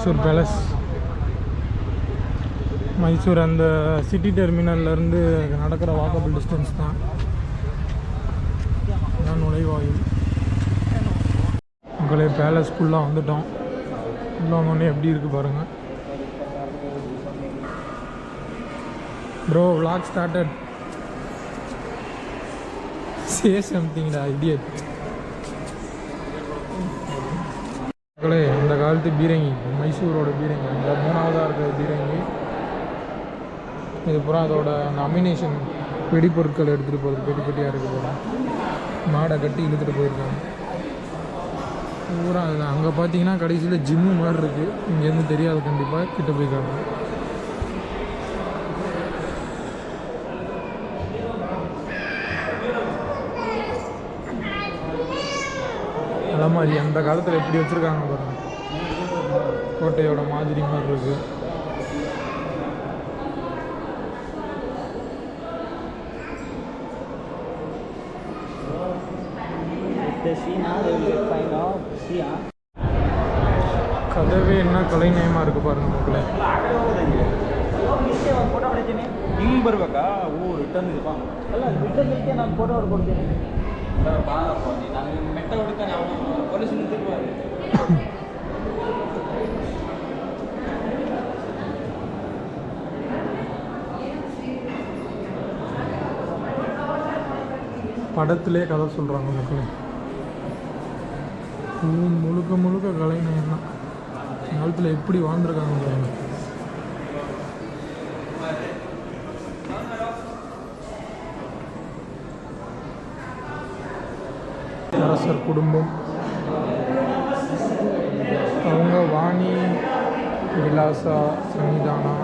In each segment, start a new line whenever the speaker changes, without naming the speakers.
Mysore palace. Mysore அந்த city டெர்மினல்லேருந்து நடக்கிற walkable distance தான். இதான் நுழைவாயில். உங்களே பேலஸ்க்குள்ளே வந்துட்டோம். உள்ளே வந்தோடனே எப்படி இருக்குது பாருங்கள். Bro vlog started. Say something டா idiot. மக்களே அந்த காலத்து பீரங்கி, மைசூரோட பீரங்கி, அந்த 3ஆவதாக இருக்கிற பீரங்கி. இது பூரா அதோட அந்த அமினேஷன் வெடிப்பொருட்கள் எடுத்துகிட்டு போகிறது பெட்டி பெட்டியாக இருக்குது போல. மாடை கட்டி இழுத்துட்டு போயிருக்காங்க பூரா. அது அங்கே பார்த்தீங்கன்னா கடைசியில் ஜிம்மு மாதிரி இருக்குது. இங்கேருந்து தெரியாது, கண்டிப்பாக கிட்ட போய் காட்டுறேன். மாதிரி அந்த காலத்தில் எப்படி வச்சுருக்காங்க பாருங்கள். கோட்டையோட மாதிரி மாதிரி இருக்குது. கதவே என்ன கலைநயமாக இருக்குது பாருங்கள் மக்களே. படத்திலே கதை சொல்கிறாங்க மக்களே. முழுக்க முழுக்க கலைநயம் தான். காலத்தில் எப்படி வாழ்ந்துருக்காங்க பாருங்க. அரசர் குடும்பம், அவங்க வாணி விலாசா சன்னிதானா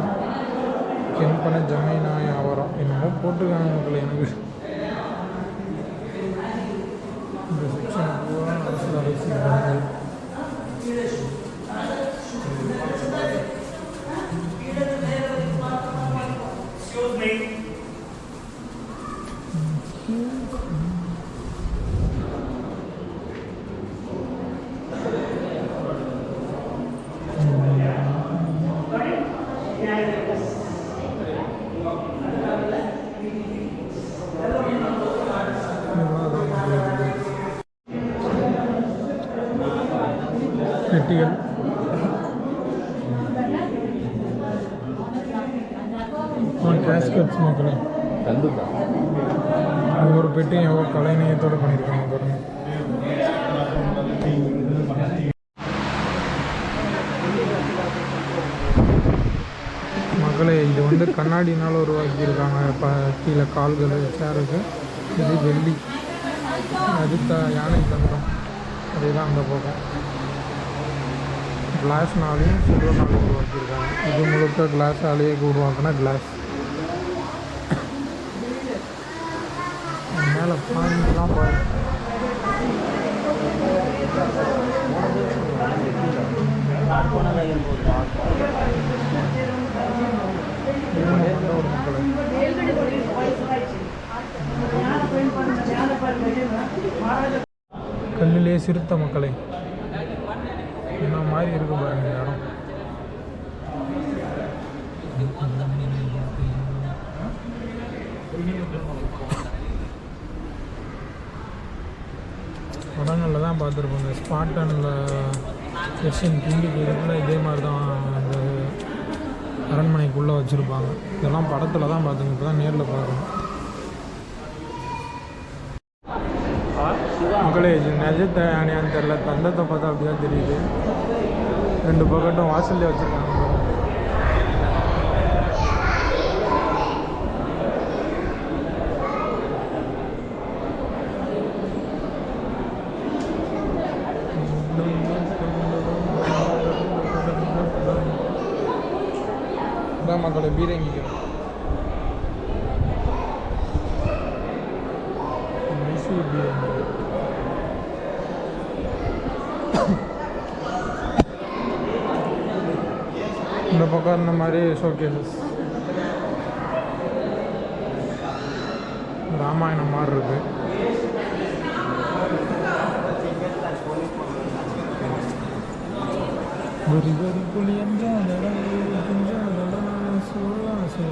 கென்பன ஜமீனா வியாபாரம் என்னமோ போட்டிருக்காங்க மக்கள். எனக்கு இந்த செக்ஷன் பூரா அரசு அரசியல் பெட்டிகள். கேஸ்கட்ஸ் மக்களே. ஒவ்வொரு பெட்டியும் எவ்வளோ கலைநயத்தோடு பண்ணியிருக்காங்க பாருங்க. மக்களே இது வந்து கண்ணாடினால் உருவாக்கியிருக்காங்க. இப்போ கீழே கால்கள் சேருக்கு. இது வெள்ளி, அது யானை தங்கம். அதே தான் அந்த பக்கம் கிளாஸ்னாலையும் சில்வர்னாலையும் உருவாக்கியிருக்காங்க. இது முழுக்க கிளாஸாலேயே உருவாக்கினா கிளாஸ். மேலே பாயிண்ட்லாம் பாருங்க. கல்லிலே சிறுத்த மக்களை என்ன மாதிரி இருக்கு பாருங்க இடம். படங்களில் தான் பார்த்துருப்போங்க. ஸ்பாட்டனில் எஸ்என் கிண்டிக்கு இதுக்குள்ளே இதே மாதிரி தான் அந்த அரண்மனைக்குள்ளே வச்சுருப்பாங்க. இதெல்லாம் படத்தில் தான் பார்த்துங்க. இப்போ தான் நேரில் பார்க்கணும் மக்களே. இது நிஜத்தை யானையான்னு தெரில, தந்தத்தை பார்த்தா அப்படி தான் தெரியுது. 2 பக்கட்டும் வாசல்லே வச்சுருக்காங்க. இதான் மக்களே பீரங்கிக்கு மைசூர் பீரங்கி. இந்த பக்கம் இந்த மாதிரி ஷோகேசஸ் ராமாயணம் மாதிரி இருக்கு. வரி வரி புலி என்றாடா குஞ்சாடா சோழாசே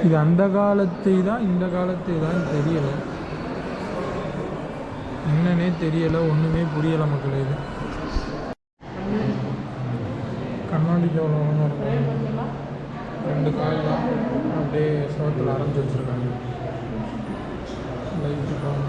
இது அந்த காலத்தை தான் இந்த காலத்தை தான் தெரியலை, என்னன்னே தெரியலை, ஒன்றுமே புரியலை மக்களே. இது கண்ணாடிக்கு எவ்வளோ இருக்கும், 2 கால் தான் அப்படியே சோத்தில் அரைஞ்சி வச்சுருக்காங்க. லைட்டு வச்சுருக்காங்க.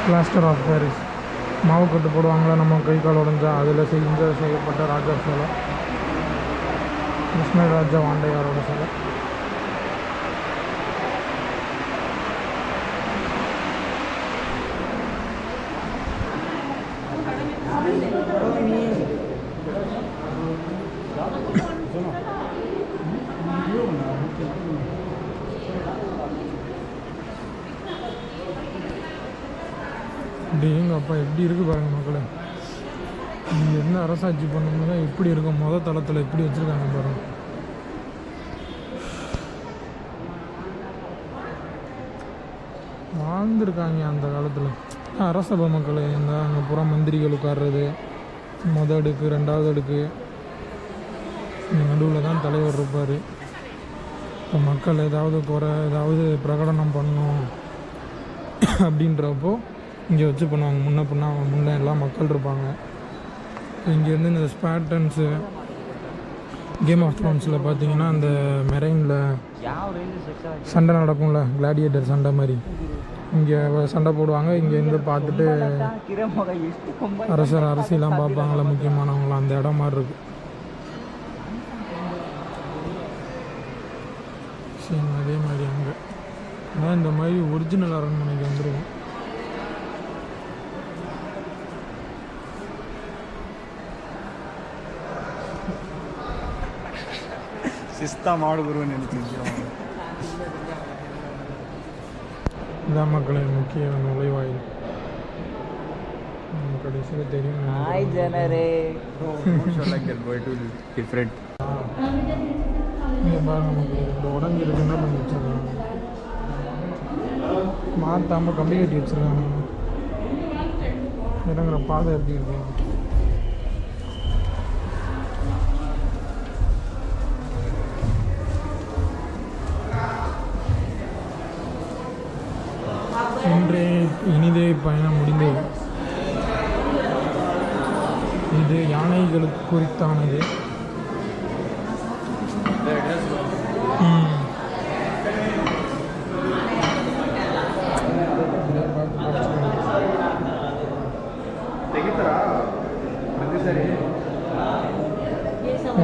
பிளாஸ்டர் ஆஃப் பாரிஸ் மாவு கட்டு போடுவாங்களா நம்ம கை கால் உடஞ்சா, அதில் செய்யப்பட்ட ராஜா சிலை, கிருஷ்ண ராஜா வாண்டையாரோட சிலை. எங்கள் அப்பா எப்படி இருக்குது பாருங்கள் மக்களே. இங்கே என்ன அரசாட்சி பண்ணணும்னா எப்படி இருக்கும், தளத்தில் எப்படி வச்சுருக்காங்க பாருங்கள். வாழ்ந்துருக்காங்க அந்த காலத்தில் அரசபை மக்களே. இந்த அங்கே புற மந்திரிகள் உட்கார்றது, அடுக்கு 2வது அடுக்கு, இந்த நடுவில் தான் தலைவர் இருப்பார். இப்போ மக்கள் ஏதாவது ஏதாவது பிரகடனம் பண்ணணும் அப்படின்றப்போ இங்கே வச்சு பண்ணுவாங்க. முன்னே எல்லாம் மக்கள் இருப்பாங்க. இங்கேருந்து இந்த ஸ்பாட்டன்ஸு கேம் ஆஃப் த்ரோன்ஸில் பார்த்தீங்கன்னா அந்த மெரைனில் சண்டை நடக்கும்ல, கிளாடியேட்டர் சண்டை மாதிரி இங்கே சண்டை போடுவாங்க. இங்கேருந்து பார்த்துட்டு அரசியெல்லாம் பார்ப்பாங்கள, முக்கியமானவங்களாம். அந்த இடம் மாதிரி இருக்குது. சரி, அதே மாதிரி அங்கே அதான் இந்த மாதிரி ஒரிஜினல் அரண்மனைக்கு வந்துடுவோம்.
சிஸ்தா மாடுகுருன்னு நினைச்சிருக்கோம்.
இதான் மக்களின் முக்கிய நுழைவாயில். கடைசியில் தெரியும்.
ஹாய் ஜனரே. டிஃப்ரெண்ட்.
இங்கே பாருங்க மக்கள், இந்த உடம்பு இருக்கு என்ன பண்ணி வச்சுருக்காங்க, மாற்றாமல் கம்பி கட்டி வச்சுருக்காங்க. இறங்குற பாதை எப்படி இருக்கு. இன்றே இனிதே பயணம் முடிந்தது. இது யானைகளுக்கு குறித்தானது.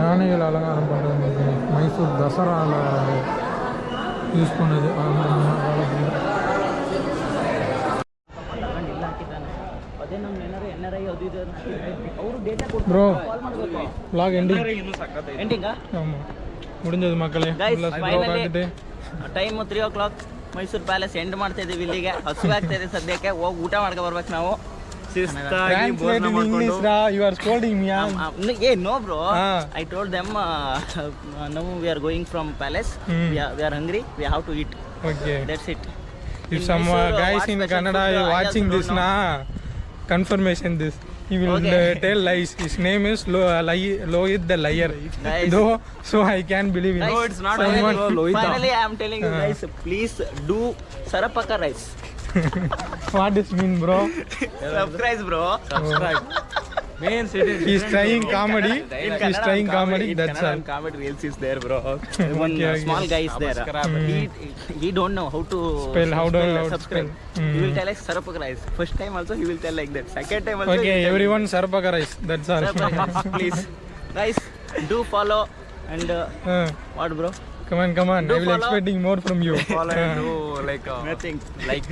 யானைகள் அலங்காரம் பண்ணுறது மைசூர் தசராவில் யூஸ் பண்ணது அந்த காலத்தில். ப்ரோ vlog ending ஆமாம் முடிஞ்சது மக்களே.
Time 3 o'clock Mysuru palace end ಮಾಡ್ತಾ ಇದೀವಿ. ಇಲ್ಲಿಗೆ ಹಸುವೆ ಆಗ್ತಾ ಇದೆ ಸದ್ಯಕ್ಕೆ, ಹೋಗಿ ಊಟ ಮಾಡ್ಕೊ ಬರ್ಬೇಕು ನಾವು.
You are scolding me.
No bro, I told them now we are going from palace. We are hungry, we have to eat.
Okay,
that's it.
If some guys in Canada are watching this na confirmation this, he will tell lies. His name is Lohit the liar. Though so I can't believe it.
No, it's not Lohit. Finally I am telling you guys, please do Sarapaka rice.
What does mean, bro?
Subscribe bro. Subscribe.
Main city.
He's trying comedy. He's trying comedy. That's all.
Comedy reels is there, bro. One small guy is there. He don't know how to
spell. How do I
subscribe? He will tell us Sarapaka rice. First time also he will tell like that. Second time also.
Okay, everyone Sarapaka rice. That's all.
Please, guys, do follow and what, bro?
Come on. I will expecting more from you.
Follow and do like
nothing.
like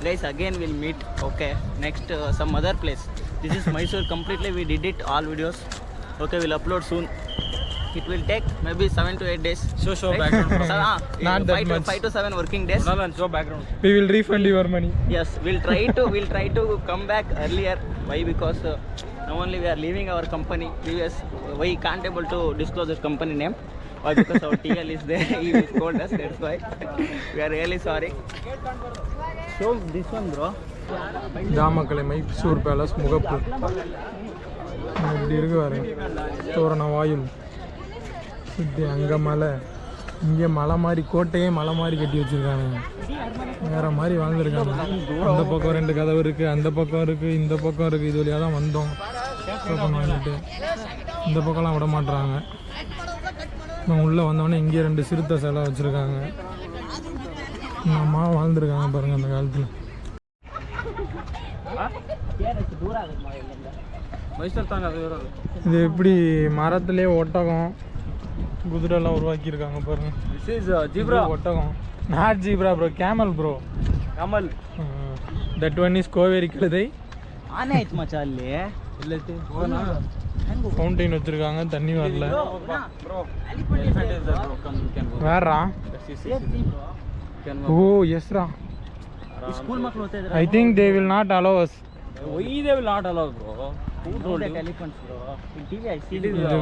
Guys, again we'll meet. Okay, next some other place. This is Mysore completely. We did it all videos. Okay, we'll upload soon. It will take maybe 7 to 8 days.
Show background.
Not that much.
5 to 7 working days.
Show background.
We will refund your money.
Yes, we'll try to come back earlier. Why? Because now only we are leaving our company. Previous, we can't able to disclose the company name. Why? Because our TL is there. He will scold us. That's why we are really sorry. Show this one, bro.
தாமக்கலை Mysore palace முகப்பு இப்படி இருக்கு பாருங்க. தோரண வாயில் சுற்றி அங்கே மலை, இங்கே மலை மாதிரி, கோட்டையே மலை மாதிரி கட்டி வச்சுருக்காங்க. வேறு மாதிரி வாழ்ந்துருக்காங்க. அந்த பக்கம் 2 கதவு இருக்குது, அந்த பக்கம் இருக்குது, இந்த பக்கம் இருக்குது. இது வழியாக தான் வந்தோம் டோக்கன் வாங்கிட்டு. இந்த பக்கம்லாம் விட மாட்டுறாங்க. உள்ளே வந்தோடனே இங்கே 2 சிறுத்தை சிலை வச்சுருக்காங்க. அம்மா வாழ்ந்துருக்காங்க பாருங்கள் அந்த காலத்தில். இது எப்படி மரத்துலேயே ஒட்டகம் குதிரைலாம் உருவாக்கியிருக்காங்க பாருங்க. ஒட்டகம் not zebra bro, camel bro.
Kamal.
That one is ಕೋವೇರಿ ಕழுதை.
ಆನೆ ಐತ್ ಮಚ್ಚ ಅಲ್ಲಿ.
ஃபவுண்டைன் வச்சுருக்காங்க, தண்ணி வரல. வேறா? ஓ எஸ்ரா.
ಸ್ಕೂಲ್ ಮಕ್ಕಳು ಓದ್ತಾ ಇದ್ದಾರೆ.
I think they will not allow us.
Why they will not allow, bro? Who told you?
Elephants, bro. In TV I see.
இது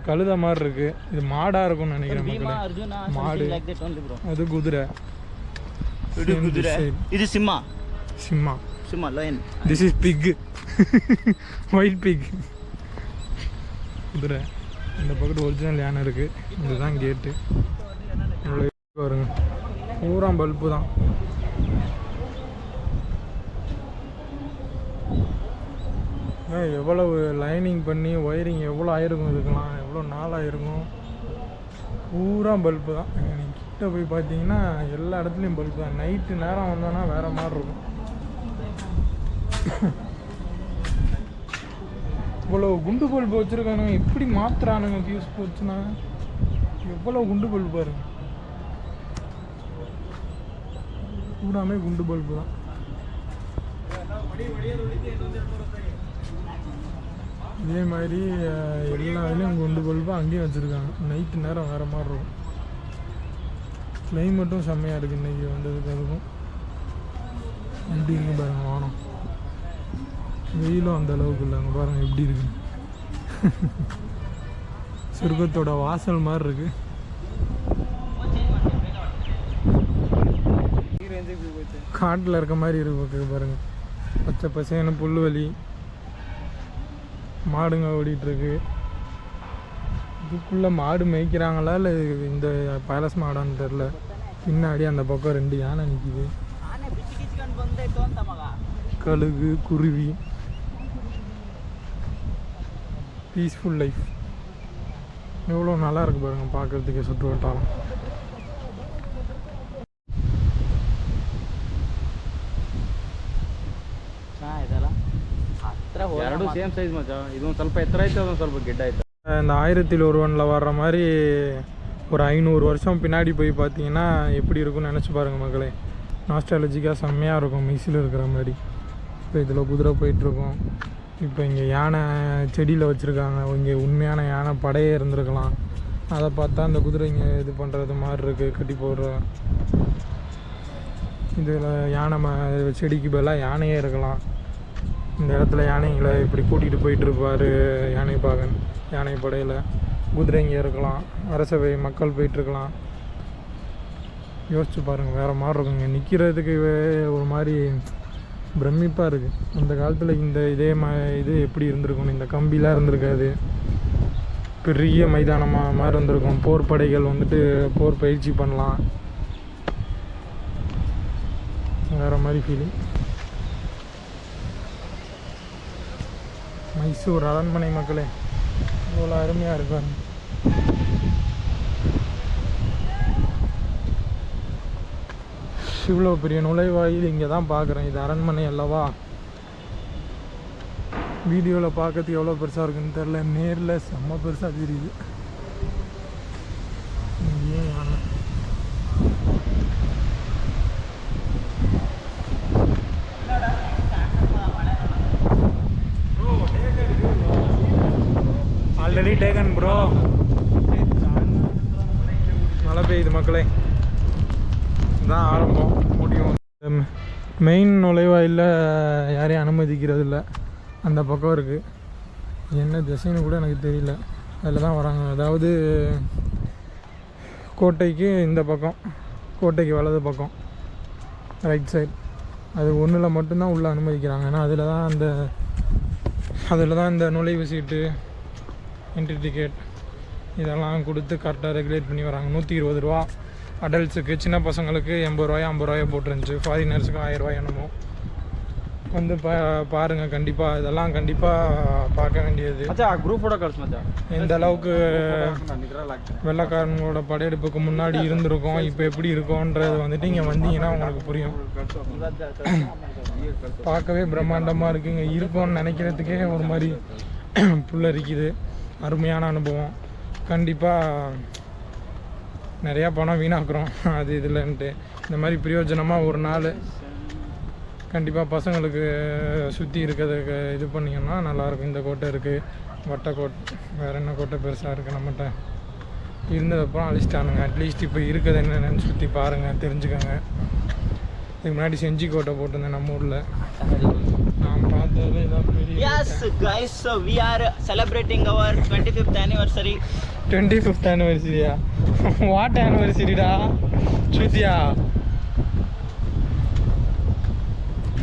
கழுதை மாதிரி இருக்கு. இது மாடா இருக்கும்னு நினைக்கிறேன்
Bhima,
மக்களே.
Arjuna,
மாடு.
something like that only, bro.
அது குதிரை.
ಇದು ಕುದುರೆ. ಇದು ಸಿಂಹ.
சிம்மா.
ಸಿಂಹ, lion.
This is pig. White pig. குதிரை. இந்த பக்கத்து ஒரிஜினல் யானை இருக்கு. இதுதான் கேட்டு. பாருங்க, பூரா பல்பு தான். எவ்வளவு லைனிங் பண்ணி ஒயரிங் எவ்வளோ ஆயிருக்கும், இதுக்கெல்லாம் எவ்வளோ நாள் ஆயிருக்கும். பூரா பல்பு தான். நீங்கள் கிட்ட போய் பார்த்தீங்கன்னா எல்லா இடத்துலையும் பல்பு தான். நைட்டு நேரம் வந்தோன்னா வேறு மாதிரி இருக்கும். இவ்வளோ குண்டு பல்பு வச்சுருக்கானுங்க. எப்படி மாற்றுறானுங்க ஃபியூஸ் போச்சுன்னா? எவ்வளோ குண்டு பல்பு பாருங்க. பூராமே குண்டு பல்பு தான். இதே மாதிரி எல்லா இதுலேயும் குண்டு பல்பு அங்கேயும் வச்சுருக்காங்க. நைட்டு நேரம் வேறு மாதிரி இருக்கும். கிளைமேட்டும் செம்மையாக இருக்குது இன்றைக்கி வந்ததுக்கு. அதுக்கும் எப்படி இருக்கு பாருங்க வானம். வெயிலும் அந்த அளவுக்கு இல்லை. அங்கே பாருங்கள் எப்படி இருக்கு. சொர்க்கத்தோட வாசல் மாதிரி இருக்குது. காட்டில் இருக்க மாதிரி இருக்கு பாருங்கள். பச்சை பசேன்னு புல்வெளி, மாடுங்க ஓடிட்டுருக்கு. இதுக்குள்ளே மாடு மேய்க்கிறாங்களா இல்லை இந்த பேலஸ் மாடான்னு தெரில. பின்னாடி அந்த பக்கம் 2 யானை நிற்கிது. கழுகு, குருவி. Peaceful life. எவ்வளோ நல்லா இருக்குது பாருங்கள் பார்க்குறதுக்கு சுற்று வட்டாரம்.
ಎರಡು ಸೇಮ್ ಸೈಜ್ ಮಚ್ಚ. ಇದೊಂದು ಸ್ವಲ್ಪ ಎತ್ತರ ಐತೆ, ಅದೊಂದು ಸ್ವಲ್ಪ ಗಿಡ್ಡ ಐತೆ.
இந்த 1001 வர்ற மாதிரி ஒரு 500 வருஷம் பின்னாடி போய் பார்த்தீங்கன்னா எப்படி இருக்கும்னு நினச்சி பாருங்கள் மக்களே. நாஸ்டாலஜிக்காக செம்மையாக இருக்கும். மிக்ஸில் இருக்கிற மாதிரி. இப்போ இதில் குதிரை போயிட்டுருக்கோம். இப்போ இங்கே யானை செடியில் வச்சுருக்காங்க. இங்கே உண்மையான யானை படையே இருந்திருக்கலாம். அதை பார்த்தா அந்த குதிரை இங்கே இது பண்ணுறது மாதிரி இருக்குது, கட்டி போடுற. இதில் யானை செடிக்கு பதிலாக யானையே இருக்கலாம். இந்த இடத்துல யானைங்களை இப்படி கூட்டிகிட்டு போயிட்டுருப்பார் யானைப்பாகன். யானை படையில் குதிரை இங்கே இருக்கலாம். அரசவை மக்கள் போயிட்டுருக்கலாம். யோசிச்சு பாருங்கள், வேறு மாதிரி இருக்கும். இங்கே நிற்கிறதுக்கு ஒரு மாதிரி பிரமிப்பாக இருக்குது. அந்த காலத்தில் இந்த இது எப்படி இருந்திருக்கும். இந்த கம்பிலாம் இருந்திருக்காது. பெரிய மைதானமாக மாதிரி இருந்திருக்கும். போர் படைகள் வந்துட்டு போர் பயிற்சி பண்ணலாம். வேறு மாதிரி ஃபீலிங். மைசூர் அரண்மனை மக்களே, இவ்வளோ அருமையாக இருக்காங்க. இவ்வளோ பெரிய நுழைவாயில் இங்கே தான் பார்க்குறேன். இது அரண்மனை அல்லவா? வீடியோவில் பார்க்கறதுக்கு எவ்வளோ பெருசாக இருக்குன்னு தெரில. நேரில் செம்ம பெருசாக தெரியுது. ஏன் ஆல்ரெடி டேக்கன் ப்ரோ. மழை பெய்யுது மக்களே, இதுதான் ஆரம்பம். முடியும். மெயின் நுழைவாயிலில் யாரையும் அனுமதிக்கிறது இல்லை, அந்த பக்கம் இருக்குது. என்ன திசைன்னு கூட எனக்கு தெரியல. அதில் தான் வராங்க. அதாவது கோட்டைக்கு இந்த பக்கம், கோட்டைக்கு வலது பக்கம் ரைட் சைடு, அது ஒன்றில் மட்டும்தான் உள்ளே அனுமதிக்கிறாங்க. ஏன்னா அதில் தான் இந்த நுழைவு சீட்டு, என்ட்ரி டிக்கெட் இதெல்லாம் கொடுத்து கரெக்டாக ரெகுலேட் பண்ணி வராங்க. 120 ரூபா அடல்ட்ஸுக்கு, சின்ன பசங்களுக்கு 80 ரூபாயோ 50 ரூபாயோ போட்டுருந்துச்சு. ஃபாரினர்ஸுக்கு 1000 ரூபாய் என்னமோ. வந்து பாருங்கள் கண்டிப்பாக, இதெல்லாம் கண்டிப்பாக பார்க்க வேண்டியது.
ग्रुप फोटो कल्स मचा
எந்த அளவுக்கு வெள்ளைக்காரங்களோட படையெடுப்புக்கு முன்னாடி இருந்திருக்கோம், இப்போ எப்படி இருக்கோன்றது வந்துட்டு இங்கே வந்தீங்கன்னா உங்களுக்கு புரியும். பார்க்கவே பிரம்மாண்டமாக இருக்குங்க. இருக்கோன்னு நினைக்கிறதுக்கே ஒரு மாதிரி புல்லரிக்குது. அருமையான அனுபவம். கண்டிப்பாக நிறையா பணம் வீணாக்குறோம் அது இதுலன்ட்டு. இந்த மாதிரி பிரயோஜனமாக ஒரு நாள் கண்டிப்பாக பசங்களுக்கு சுற்றி இருக்கிறதுக்கு இது பண்ணிங்கன்னா நல்லாயிருக்கும். இந்த கோட்டை இருக்குது, வட்டக்கோட்டை, வேறு என்ன கோட்டை பெருசாக இருக்குது நம்மகிட்ட. இருந்ததப்புறம் அழிச்சிட்டானுங்க. அட்லீஸ்ட் இப்போ இருக்கிறது என்னென்னு சுற்றி பாருங்கள், தெரிஞ்சுக்கோங்க. இதுக்கு முன்னாடி செஞ்சி கோட்டை போட்டிருந்தேன் நம்ம ஊரில், நான் பார்த்தது இதான் பெரிய.
Yes guys, so we are celebrating our 25th anniversary.
25th anniversary-யா? வாட் ஆனிவர்சரிடா ஸ்ருதியா?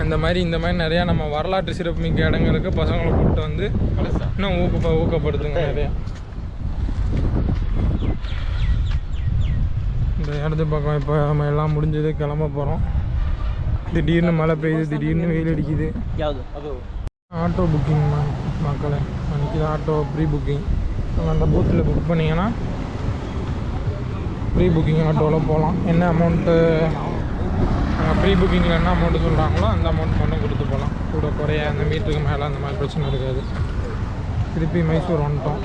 இந்த மாதிரி நிறையா நம்ம வரலாற்று சிறப்புமிக்க இடங்களுக்கு பசங்களை கூப்பிட்டு வந்து இன்னும் ஊக்கப்படுத்துங்க நிறையா. இந்த இடத்து பக்கம் இப்போ நம்ம எல்லாம் முடிஞ்சது, கிளம்ப போகிறோம். திடீர்னு மழை பெய்யுது, திடீர்னு வெயில் அடிக்குது. ஆட்டோ புக்கிங் மக்களே, அன்றைக்கி தான் ஆட்டோ ப்ரீ புக்கிங். அந்த பூத்தில் புக் பண்ணிங்கன்னா ப்ரீ புக்கிங் ஆட்டோவில் போகலாம். என்ன அமௌண்ட்டு ப்ரீ புக்கிங்கில் என்ன அமௌண்ட்டு சொல்கிறாங்களோ அந்த அமௌண்ட் மட்டும் கொடுத்து போகலாம். கூட குறைய அந்த மீட்டருக்கு மேலே அந்த மாதிரி பிரச்சனை இருக்காது. திருப்பி மைசூர் வந்துட்டோம்.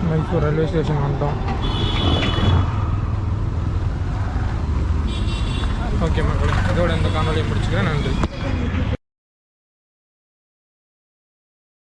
மைசூர் ரயில்வே ஸ்டேஷன் வந்துட்டோம். ஓகே மக்களே, இதோட இந்த காணொலியை முடிச்சுக்கிறேன். நன்றி.